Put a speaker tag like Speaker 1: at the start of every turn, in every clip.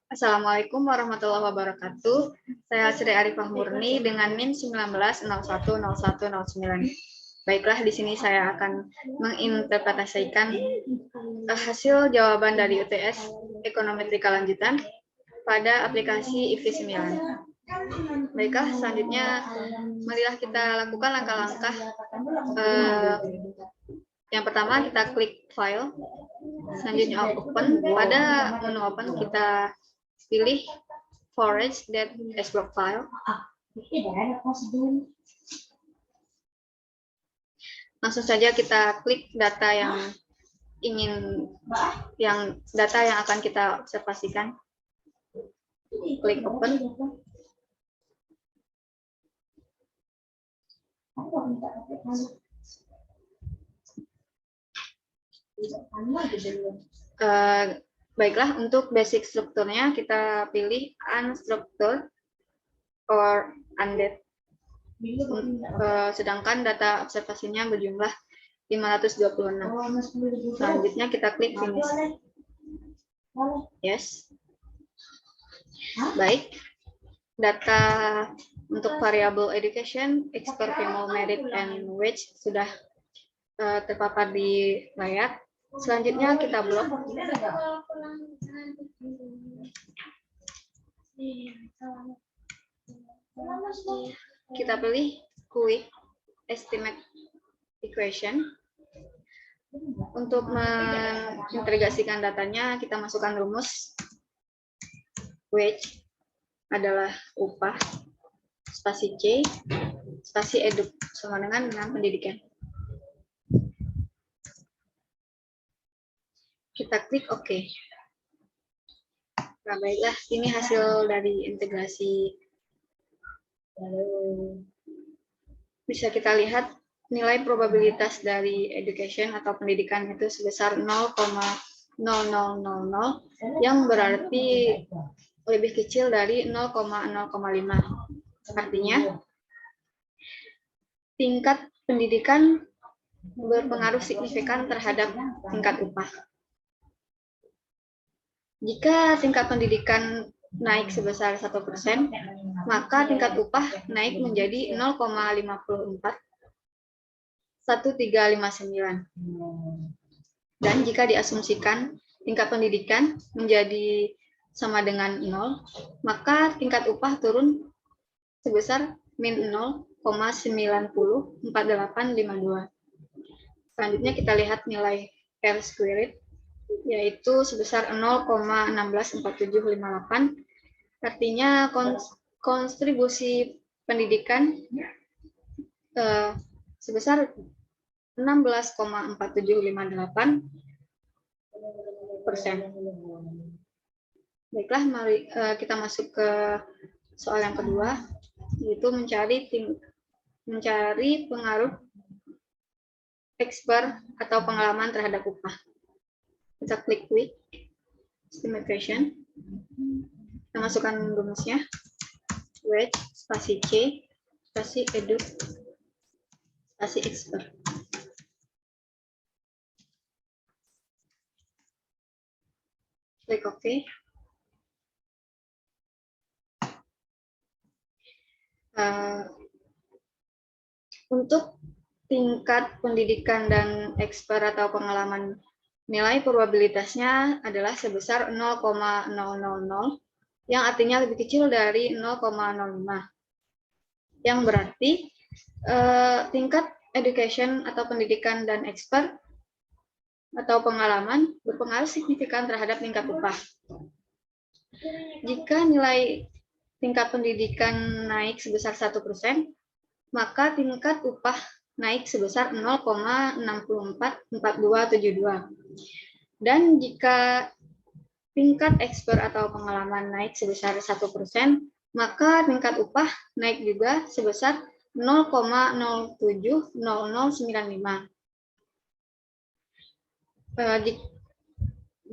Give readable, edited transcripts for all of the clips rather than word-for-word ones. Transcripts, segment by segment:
Speaker 1: Assalamualaikum warahmatullahi wabarakatuh. Saya Sri Arifah Murni dengan NIM 19010109. Baiklah, di sini saya akan menginterpretasikan hasil jawaban dari UTS Ekonometrika Lanjutan pada aplikasi IFI 9. Baiklah, selanjutnya marilah kita lakukan langkah-langkah. Yang pertama, kita klik file, selanjutnya open. Pada menu open kita pilih forage that SBlock file. Langsung saja kita klik data yang akan kita observasikan. Klik open. Baiklah, untuk basic strukturnya kita pilih unstructured or undead. Sedangkan data observasinya berjumlah 526. Selanjutnya kita klik finish. Yes. Baik. Data untuk variabel education, expert, female, merit, and wage sudah terpapar di layar. Selanjutnya kita blok. Kita pilih quick estimate equation. Untuk mengintegrasikan datanya, kita masukkan rumus. Wage adalah upah, spasi C, spasi edu sama dengan pendidikan. Kita klik OK. Nah, baiklah, ini hasil dari integrasi. Bisa kita lihat nilai probabilitas dari education atau pendidikan itu sebesar 0,0000, yang berarti lebih kecil dari 0,05. Artinya, tingkat pendidikan berpengaruh signifikan terhadap tingkat upah. Jika tingkat pendidikan naik sebesar 1%, maka tingkat upah naik menjadi 0,541359. Dan jika diasumsikan tingkat pendidikan menjadi sama dengan 0, maka tingkat upah turun sebesar min 0,904852. Selanjutnya kita lihat nilai R squared, yaitu sebesar 0,164758. Artinya kontribusi pendidikan sebesar 16,4758%. Baiklah, mari kita masuk ke soal yang kedua, yaitu mencari pengaruh expert atau pengalaman terhadap upah. Kita klik quick estimation. Kita masukkan rumusnya. Wage, spasi C, spasi edu, spasi expert. Klik OK. Untuk tingkat pendidikan dan expert atau pengalaman, nilai probabilitasnya adalah sebesar 0,000, yang artinya lebih kecil dari 0,05. Yang berarti tingkat education atau pendidikan dan expert atau pengalaman berpengaruh signifikan terhadap tingkat upah. Jika nilai tingkat pendidikan naik sebesar 1%, maka tingkat upah naik sebesar 0,644272. Dan jika tingkat expert atau pengalaman naik sebesar 1%, maka tingkat upah naik juga sebesar 0,070095.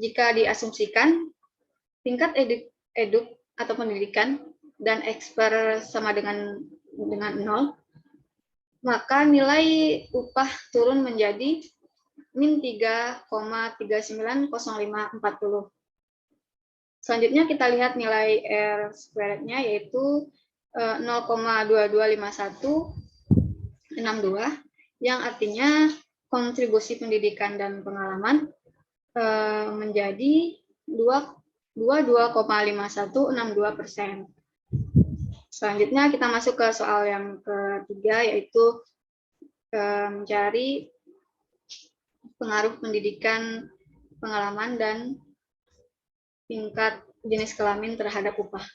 Speaker 1: Jika diasumsikan tingkat eduk atau pendidikan dan expert sama dengan 0, maka nilai upah turun menjadi min 3,390540. Selanjutnya kita lihat nilai R squared-nya yaitu 0,225162 yang artinya kontribusi pendidikan dan pengalaman menjadi 22,5162%. Selanjutnya kita masuk ke soal yang ketiga yaitu mencari pengaruh pendidikan, pengalaman, dan tingkat jenis kelamin terhadap upah.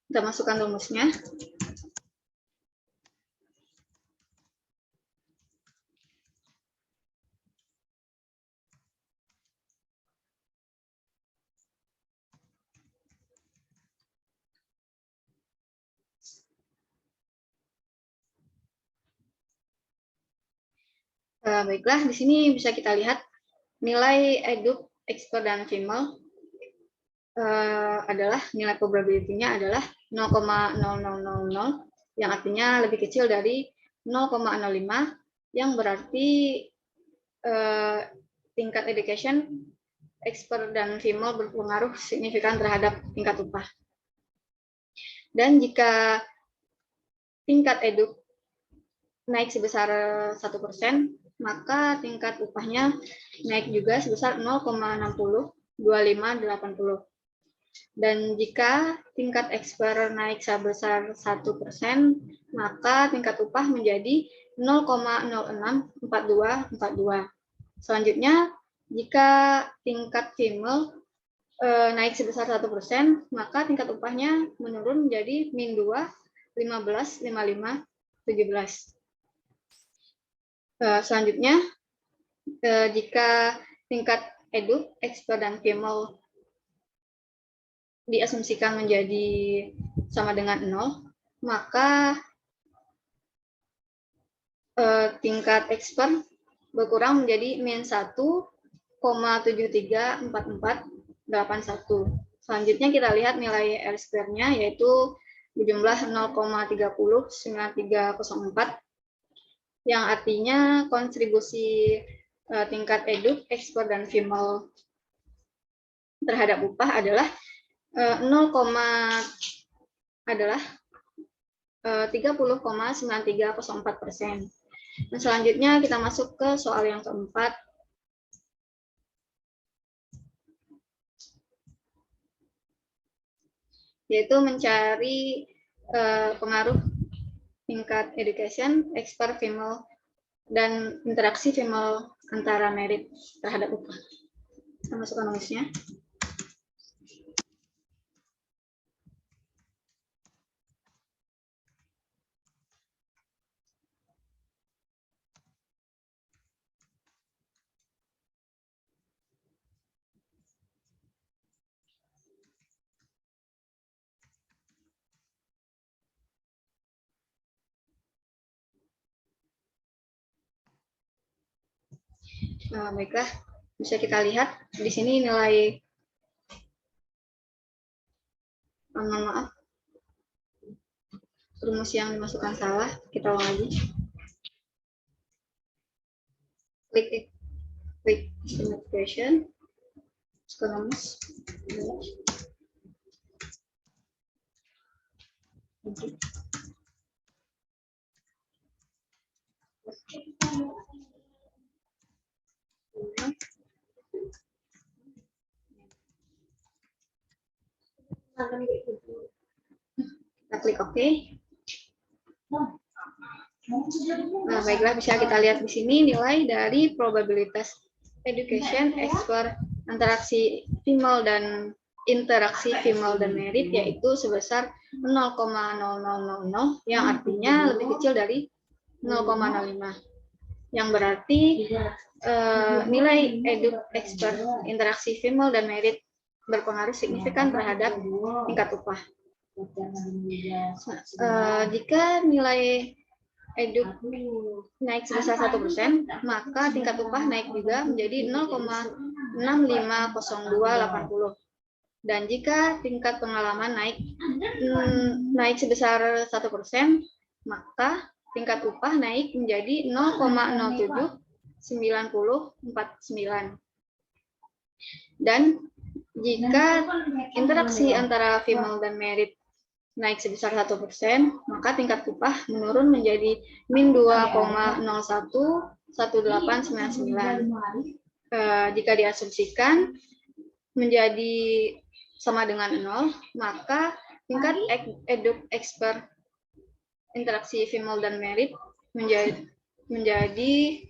Speaker 1: Kita masukkan rumusnya. Baiklah, di sini bisa kita lihat nilai EDUK expert dan female adalah nilai probability-nya adalah 0,0000 yang artinya lebih kecil dari 0,05 yang berarti tingkat education expert dan female berpengaruh signifikan terhadap tingkat upah. Dan jika tingkat EDUK naik sebesar 1%, maka tingkat upahnya naik juga sebesar 0,602580. Dan jika tingkat expert naik sebesar 1%, maka tingkat upah menjadi 0,064242. Selanjutnya, jika tingkat female naik sebesar 1%, maka tingkat upahnya menurun menjadi min 2, 15, 55, 17. Selanjutnya, jika tingkat EDUK, expert dan female diasumsikan menjadi sama dengan 0, maka tingkat expert berkurang menjadi min 1,734481. Selanjutnya kita lihat nilai R square-nya yaitu berjumlah 0,309304 yang artinya kontribusi tingkat EDUK, expert dan female terhadap upah adalah 30,9304%. Dan selanjutnya kita masuk ke soal yang keempat. Yaitu mencari pengaruh tingkat education, expert female, dan interaksi female antara merit terhadap upah. Kita masukkan rumusnya. Baiklah, bisa kita lihat di sini nilai, mohon maaf, rumus yang dimasukkan salah, kita ulang lagi. Klik estimate question, rumus. Kita klik OK. Nah, baiklah, bisa kita lihat di sini nilai dari probabilitas education, expert, interaksi female dan interaksi female dan merit yaitu sebesar 0,0000 yang artinya lebih kecil dari 0,05. Yang berarti nilai EDUK, expert, interaksi female dan merit berpengaruh signifikan terhadap tingkat upah. Jika nilai EDUK naik sebesar 1%, maka tingkat upah naik juga menjadi 0,650280. Dan jika tingkat pengalaman naik sebesar 1%, maka tingkat upah naik menjadi 0,079049. Dan jika interaksi antara female dan merit naik sebesar 1%, maka tingkat upah menurun menjadi min 2,011899. Jika diasumsikan menjadi sama dengan 0, maka tingkat expert interaksi female dan merit menjadi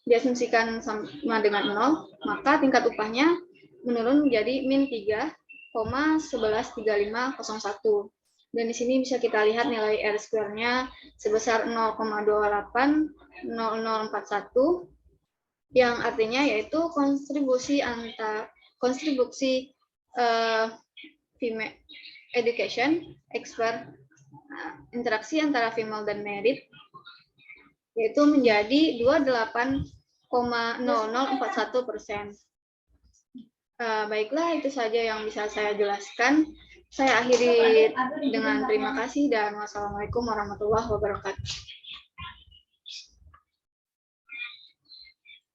Speaker 1: diasumsikan sama dengan 0, maka tingkat upahnya menurun menjadi min 3,113501. Dan di sini bisa kita lihat nilai R square-nya sebesar 0,280041, yang artinya yaitu kontribusi female education expert interaksi antara female dan merit yaitu menjadi 28,0041%. Baiklah, itu saja yang bisa saya jelaskan. Saya akhiri dengan terima kasih dan wassalamualaikum warahmatullahi wabarakatuh.